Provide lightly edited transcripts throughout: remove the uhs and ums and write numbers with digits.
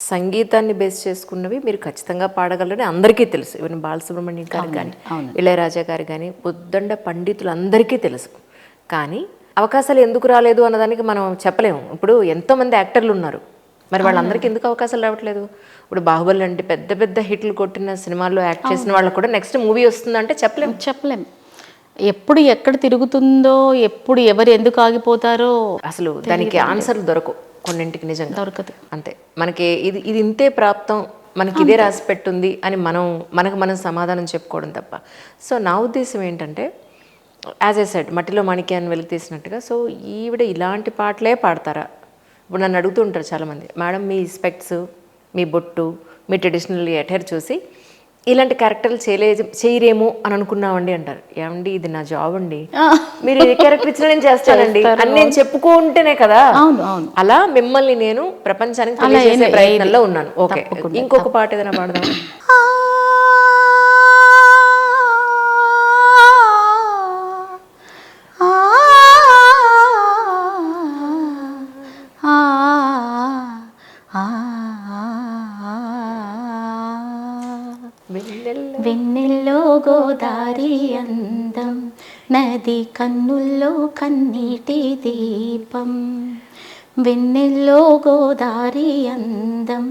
సంగీతాన్ని బేస్ చేసుకున్నవి మీరు ఖచ్చితంగా పాడగలరని అందరికీ తెలుసు. ఈవెన్ బాలసుబ్రహ్మణ్యం గారు కానీ, ఇళయరాజా గారు కానీ, ఉద్దండ పండితులందరికీ తెలుసు. కానీ అవకాశాలు ఎందుకు రాలేదు అన్నదానికి మనం చెప్పలేము. ఇప్పుడు ఎంతోమంది యాక్టర్లు ఉన్నారు, మరి వాళ్ళందరికీ ఎందుకు అవకాశాలు రావట్లేదు? ఇప్పుడు బాహుబలి అంటే పెద్ద పెద్ద హిట్లు కొట్టిన సినిమాల్లో యాక్ట్ చేసిన వాళ్ళకు కూడా నెక్స్ట్ మూవీ వస్తుందంటే చెప్పలేం. ఎప్పుడు ఎక్కడ తిరుగుతుందో, ఎప్పుడు ఎవరు ఎందుకు ఆగిపోతారో అసలు దానికి ఆన్సర్లు దొరకవు కొన్నింటికి, నిజంగా దొరకదు. అంతే. మనకి ఇది ఇంతే ప్రాప్తం, మనకి ఇదే రాసి పెట్టుంది అని మనం సమాధానం చెప్పుకోవడం తప్ప. సో నా ఉద్దేశం ఏంటంటే, యాజ్ ఏ సెడ్ మట్టిలో మాణిక్యాన్ని వెలికి తీసినట్టుగా, సో ఈవిడ ఇలాంటి పాటలే పాడతారా? ఇప్పుడు నన్ను అడుగుతూ ఉంటారు చాలామంది, మేడం మీ స్పెక్ట్స్, మీ బొట్టు, మీ ట్రెడిషనల్ అటైర్ చూసి ఇలాంటి క్యారెక్టర్లు చేయరేమో అని అనుకున్నామండి అంటారు. ఏమండి, ఇది నా జాబ్ అండి, మీరు ఏ క్యారెక్టర్ ఇచ్చినా నేను చేస్తానండి అని నేను చెప్పుకుంటేనే కదా. అలా మిమ్మల్ని నేను ప్రపంచానికి తెలియజేసే ప్రయత్నంలో ఉన్నాను. ఓకే, ఇంకొక పాట ఏదైనా పాడదాం. వెన్నెల్లో గోదారి అందం, నది కన్నుల్లో కన్నీటి దీపం. వెన్నెల్లో గోదారి అందం,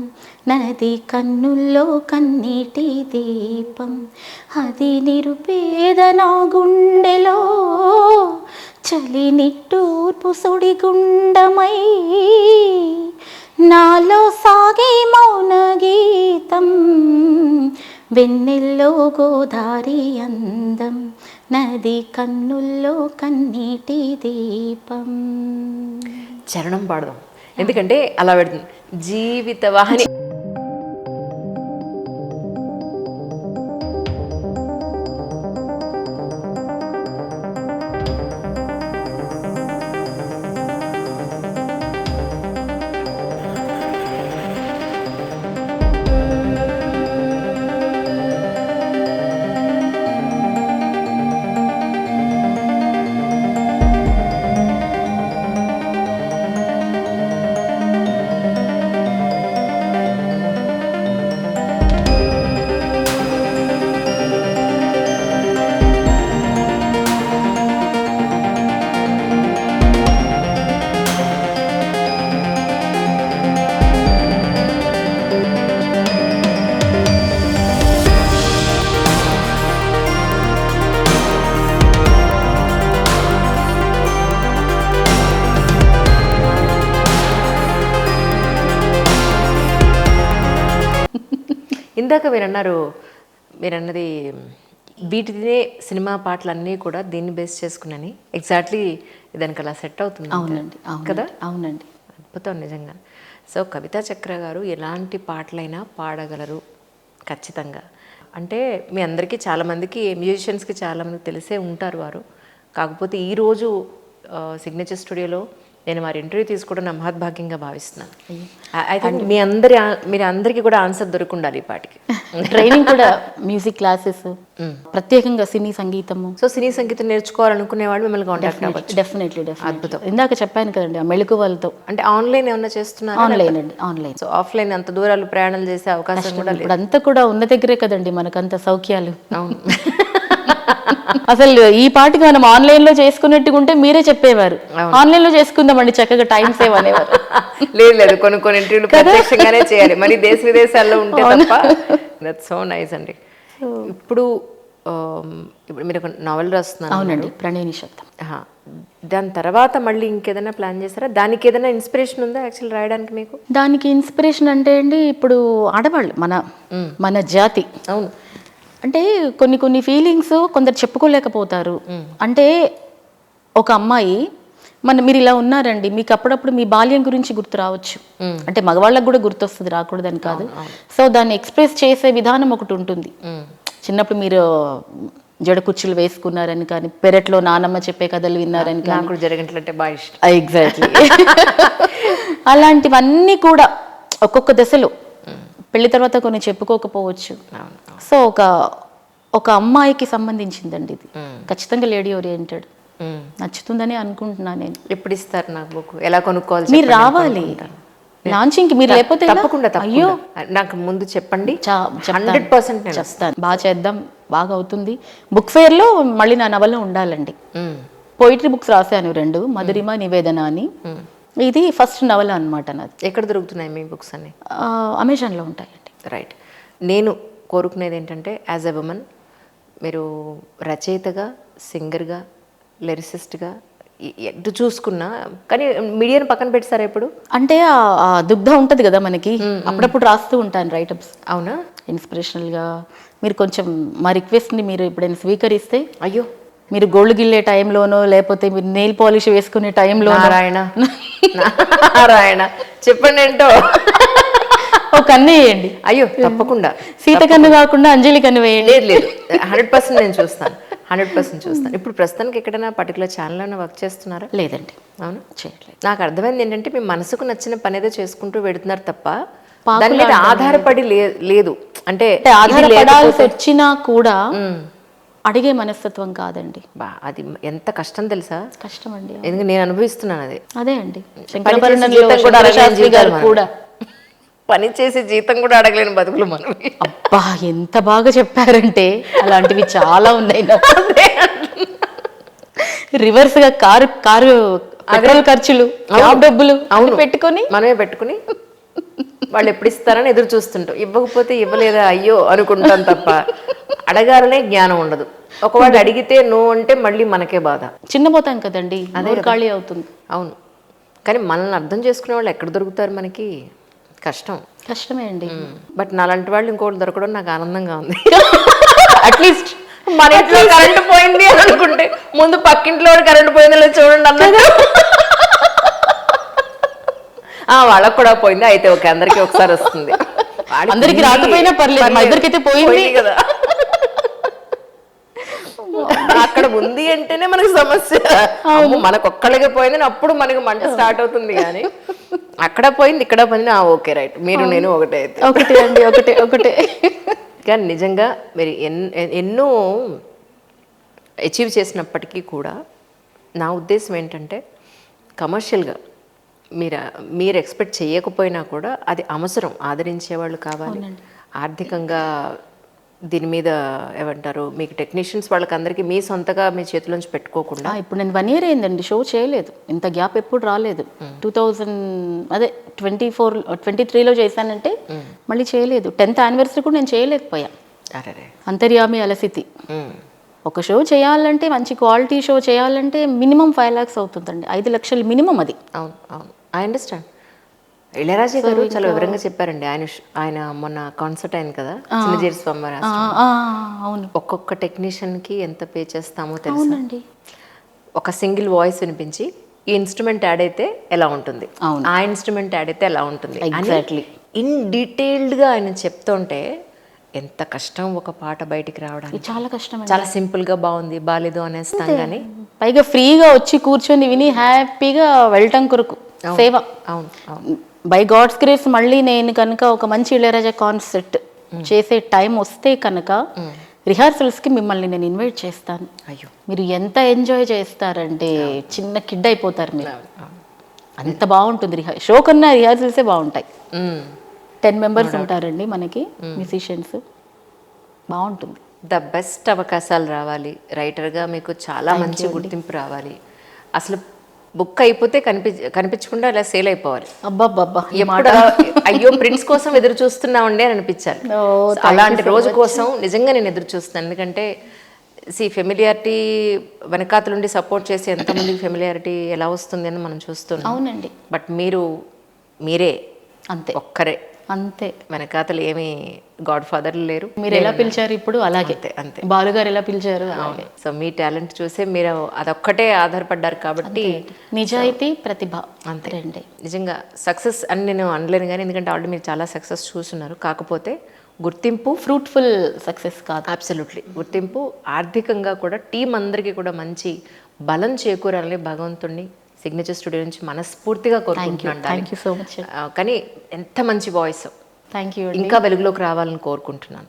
నది కన్నుల్లో కన్నీటి దీపం. అది నిరుపేద నా గుండెలో చలి నిట్టూర్పు సుడిగుండమై, నాలో సాగే మౌన గీతం. వెన్నెల్లో గోదారి అందం, నది కన్నుల్లో కన్నీటి దీపం. చరణం పాడదాం, ఎందుకంటే అలా పెడుతుంది. జీవిత వాహిని ఇందాక మీరన్నది వీటినే సినిమా పాటలన్నీ కూడా దీన్ని బేస్ చేసుకున్నాని ఎగ్జాక్ట్లీ దానికి అలా సెట్ అవుతుంది. అవునండి, కదా. అవునండి, అద్భుతం నిజంగా. సో కవితా చక్ర గారు ఎలాంటి పాటలైనా పాడగలరు ఖచ్చితంగా. అంటే మీ అందరికీ, చాలామందికి, మ్యూజిషియన్స్కి చాలామంది తెలిసే ఉంటారు వారు. కాకపోతే ఈరోజు సిగ్నేచర్ స్టూడియోలో నేను వారి ఇంటర్వ్యూ తీసుకోవడం నా మహద్భాగ్యంగా భావిస్తున్నాను. అయితే మీరు అందరికీ కూడా ఆన్సర్ దొరుకుండాలి ఈ పాటికి. ట్రైనింగ్ కూడా, మ్యూజిక్ క్లాసెస్, ప్రత్యేకంగా సినీ సంగీతము. సో సినీ సంగీతం నేర్చుకోవాలనుకునే వాళ్ళు మిమ్మల్ని కాంటాక్ట్ అవ్వచ్చు. డెఫినెట్లీ. అద్భుతం. ఇందాక చెప్పాను కదండి, ఆ మెళుకువలతో. అంటే ఆన్లైన్ ఏమన్నా చేస్తున్నారు? ఆన్లైన్ అండి, ఆన్లైన్. సో ఆఫ్లైన్ అంత దూరాలు ప్రయాణాలు చేసే అవకాశం కూడా లేదు. ఇప్పుడు అంతా కూడా ఉన్న దగ్గరే కదండి మనకంత సౌఖ్యాలు. అవును. అసలు ఈ పాటికి మనం ఆన్లైన్ లో చేసుకున్నట్టుకుంటే మీరే చెప్పేవారు, ఆన్లైన్ లో చేసుకుందామండి చక్కగా, టైం సేవ్ అనేవారు. లేదు, కొన్ని ఇంటర్వ్యూలు ప్రత్యక్షంగానే చేయాలి, మరి దేశ విదేశాల్లో ఉంటే తప్ప. దట్స్ సో నైస్ అండి. ఇప్పుడు మీరు ఒక నావెల్ రాస్తున్నారు. అవునండి, ప్రణయ నిశ్శబ్దం. దాని తర్వాత మళ్ళీ ఇంకేదైనా ప్లాన్ చేస్తారా? దానికి ఏదైనా ఇన్స్పిరేషన్ ఉందా యాక్చువల్ రాయడానికి మీకు? దానికి ఇన్స్పిరేషన్ అంటే అండి, ఇప్పుడు ఆడవాళ్ళు, మన జాతి, అవును, అంటే కొన్ని ఫీలింగ్స్ కొందరు చెప్పుకోలేకపోతారు. అంటే ఒక అమ్మాయి, మీరు ఇలా ఉన్నారండి, మీకు అప్పుడప్పుడు మీ బాల్యం గురించి గుర్తు రావచ్చు. అంటే మగవాళ్ళకు కూడా గుర్తొస్తుంది, రాకూడదని కాదు. సో దాన్ని ఎక్స్ప్రెస్ చేసే విధానం ఒకటి ఉంటుంది. చిన్నప్పుడు మీరు జడ కుర్చీలు వేసుకున్నారని కానీ, పెరట్లో నానమ్మ చెప్పే కథలు విన్నారని కానీ, జరగంటే బాగా ఇష్టం. ఎగ్జాక్ట్లీ. అలాంటివన్నీ కూడా ఒక్కొక్క దశలో, పెళ్లి తర్వాత కొన్ని చెప్పుకోకపోవచ్చు. సో ఒక అమ్మాయికి సంబంధించిందండి ఇది, ఖచ్చితంగా లేడీ ఓరియంటెడ్. నచ్చుతుందని అనుకుంటున్నాను నేను. ఎప్పుడు ఇస్తారు నాకు బుక్? ఎలా కొనుక్కోవాలి? మీరు రావాలి, లాంచింగ్కి మీరు లేకపోతే ఎలా? తప్పకుండా అయ్యో తప్పకుండా నాకు ముందు చెప్పండి. చెప్తాను. 100% నేను చెప్తాను, బాగా చేద్దాం, బాగా అవుతుంది. బుక్ ఫేర్లో మళ్ళీ నా నవల ఉండాలండి. మ్, పోయిటరీ బుక్స్ రాశాను 2, మధురిమ నివేదన అని. ఇది ఫస్ట్ నవల అనమాట నాది. ఎక్కడ దొరుకుతున్నాయి మీ బుక్స్ అన్ని? అమెజాన్లో ఉంటాయండి. రైట్. నేను కోరుకునేది ఏంటంటే యాజ్ ఎ ఉమెన్ మీరు రచయితగా, సింగర్గా, లిరిసిస్ట్గా ఎటు చూసుకున్నా కానీ మీడియాను పక్కన పెట్టారా ఇప్పుడు? అంటే ఆ దుగ్ధ ఉంటుంది కదా మనకి, అప్పుడప్పుడు రాస్తూ ఉంటాను రైటప్స్. అవునా? ఇన్స్పిరేషనల్గా మీరు కొంచెం మా రిక్వెస్ట్ని మీరు ఎప్పుడైనా స్వీకరిస్తే, అయ్యో మీరు గోల్డ్ గిల్లే టైంలోనో లేకపోతే మీరు నెయిల్ పాలిష్ వేసుకునే టైంలో నారాయణ నారాయణ చెప్పండి ఏంటో ఒక కన్ను వేయండి. అయ్యో తప్పకుండా. సీత కన్ను కాకుండా అంజలి కన్ను వేయండి. లేదు లేదు 100% నేను చూస్తాను, 100% చూస్తాను. ఇప్పుడు ప్రస్తుతానికి ఎక్కడైనా పర్టికులర్ ఛానల్ అయినా వర్క్ చేస్తున్నారా? లేదండి, అవును, చేయట్లేదు. నాకు అర్థమైంది ఏంటంటే మీ మనసుకు నచ్చిన పని ఏదో చేసుకుంటూ వెడుతున్నారు తప్ప దాని మీద ఆధారపడి లేదు. అంటే ఆధారపడాల్సి వచ్చినా కూడా అడిగే మనస్తత్వం కాదండి. బా అది ఎంత కష్టం తెలుసా? కష్టం అండి. ఎందుకంటే నేను అనుభవిస్తున్నాను అది. అదే అండి, జీతం కూడా శాస్త్రి గారు కూడా పని చేసి జీతం కూడా అడగలేని బతుకులు మనం. అబ్బా ఎంత బాగా చెప్పారంటే అలాంటివి చాలా ఉన్నాయి. రివర్స్ గా కారు పెట్రోల్ ఖర్చులు, క్యాబ్ డబ్బులు పెట్టుకొని మనమే పెట్టుకుని వాళ్ళు ఎప్పుడు ఇస్తారని ఎదురు చూస్తుంటాం. ఇవ్వకపోతే ఇవ్వలేదా అయ్యో అనుకుంటాం తప్ప అడగాలనే జ్ఞానం ఉండదు. ఒకవేళ అడిగితే నో అంటే మళ్ళీ మనకే బాధ. చిన్నపోతాం కదండి, అదే ఖాళీ అవుతుంది. అవును, కానీ మనల్ని అర్థం చేసుకునే వాళ్ళు ఎక్కడ దొరుకుతారు? మనకి కష్టమే అండి. బట్ నాలాంటి వాళ్ళు ఇంకోటి దొరకడం నాకు ఆనందంగా ఉంది. అట్లీస్ట్ మన ఇంట్లో కరెంట్ పోయింది అని అనుకుంటే ముందు పక్కింట్లో కరెంట్ పోయిందో చూడండి అన్నది. వాళ్ళకు కూడా పోయింది అయితే ఓకే, అందరికి ఒకసారి వస్తుంది. అందరికి రాకపోయినా పర్లేదు, మా ఇద్దరికైతే పోయింది కదా. అక్కడ ఉంది అంటేనే మనకు సమస్య. మనకు ఒక్కళ్ళకి పోయిందని అప్పుడు మనకు మంట స్టార్ట్ అవుతుంది. కానీ అక్కడ పోయింది ఇక్కడ పోయింది ఓకే రైట్, మీరు నేను ఒకటే అయితే ఒకటే అండి, ఒకటే. కానీ నిజంగా మీరు ఎన్నో అచీవ్ చేసినప్పటికీ కూడా నా ఉద్దేశం ఏంటంటే కమర్షియల్గా మీరు ఎక్స్పెక్ట్ చేయకపోయినా కూడా అది అవసరం, ఆదరించేవాళ్ళు కావాలి. ఆర్థికంగా దీని మీద ఏమంటారు మీకు టెక్నీషియన్స్ వాళ్ళకి అందరికీ మీ సొంతగా మీ చేతిలోంచి పెట్టుకోకుండా. ఇప్పుడు నేను 1 year అయిందండి షో చేయలేదు, ఇంత గ్యాప్ ఎప్పుడు రాలేదు. 2023లో చేశానంటే మళ్ళీ చేయలేదు. 10th anniversary కూడా నేను చేయలేకపోయా. అంతర్యామి అలసితి. ఒక షో చేయాలంటే మంచి క్వాలిటీ షో చేయాలంటే మినిమం 5 lakhs అవుతుందండి, 5 లక్షలు మినిమం అది. అవును అవును, ఐ అండర్స్టాండ్. ఇళయరాజా గారు చాలా వివరంగా చెప్పారండి. ఆయన మొన్న కాన్సర్ట్ అయింది కదా చిన్నజీరి స్వామి. అవును, ఒక్కొక్క టెక్నీషియన్ కి ఎంత పే చేస్తామో తెలుసండి. ఒక సింగిల్ వాయిస్ వినిపించి ఈ ఇన్స్ట్రుమెంట్ యాడ్ అయితే ఎలా ఉంటుంది, ఆ ఇన్స్ట్రుమెంట్ యాడ్ అయితే ఎలా ఉంటుంది, ఎగ్జాక్ట్లీ ఇన్ డీటెయిల్డ్గా ఆయన చెప్తుంటే ఎంత కష్టం ఒక పాట బయటికి రావడానికి. చాలా కష్టం, చాలా సింపుల్ గా బాగుంది బాగాలేదు అనేస్తాం కానీ పైగా ఫ్రీగా వచ్చి కూర్చొని విని హ్యాపీగా వెళ్ళటం కొరకు సేవ. అవును అవును, బై గాడ్స్ గ్రేస్ మళ్ళీ నేను కనుక ఒక మంచి ఇళయరాజా కాన్సర్ట్ చేసే టైం వస్తే కనుక రిహార్సల్స్కి మిమ్మల్ని నేను ఇన్వైట్ చేస్తాను. అయ్యో మీరు ఎంత ఎంజాయ్ చేస్తారంటే చిన్న కిడ్ అయిపోతారు మీరు, అంత బాగుంటుంది. షో కన్నా రిహార్సల్సే బాగుంటాయి. 10 members ఉంటారండి మనకి మ్యూజిషియన్స్, బాగుంటుంది. ద బెస్ట్ అవకాశాలు రావాలి, రైటర్గా మీకు చాలా మంచి గుర్తింపు రావాలి. అసలు బుక్ అయిపోతే కనిపించకుండా అలా సేల్ అయిపోవాలి. అబ్బాబ్బా, ఎప్పుడు అయ్యో ప్రింట్స్ కోసం ఎదురు చూస్తున్నామండి అని అనిపించాలి. అలాంటి రోజు కోసం నిజంగా నేను ఎదురు చూస్తాను. ఎందుకంటే ఫెమిలియారిటీ వెనకాతలుండి సపోర్ట్ చేసి ఎంతమందికి ఫెమిలియారిటీ ఎలా వస్తుంది అని మనం చూస్తున్నాం. అవునండి, బట్ మీరే అంతే, ఒక్కరే అంతే. వెనకాతలు ఏమి గాడ్ ఫాదర్లు లేరు. మీరు ఎలా పిలిచారు ఇప్పుడు అలాగే, అంతే. బాలుగారు ఎలా పిలిచారు. సో మీ టాలెంట్ చూసే మీరు అదొక్కటే ఆధారపడ్డారు కాబట్టి నిజాయితీ ప్రతిభ అంతే. నిజంగా సక్సెస్ అని నేను అనలేను కానీ ఎందుకంటే ఆల్రెడీ మీరు చాలా సక్సెస్ చూస్తున్నారు. కాకపోతే గుర్తింపు ఫ్రూట్ఫుల్ సక్సెస్ కాదు. అబ్సల్యూట్లీ గుర్తింపు, ఆర్థికంగా కూడా టీం అందరికీ కూడా మంచి బలం చేకూరాలని భగవంతుడిని సిగ్నేచర్ స్టూడియో నుంచి మనస్ఫూర్తిగా కోరుకుంటున్నాను. Thank you so much. కానీ ఎంత మంచి వాయిస్, థ్యాంక్ యూ, ఇంకా వెలుగులోకి రావాలని కోరుకుంటున్నాను.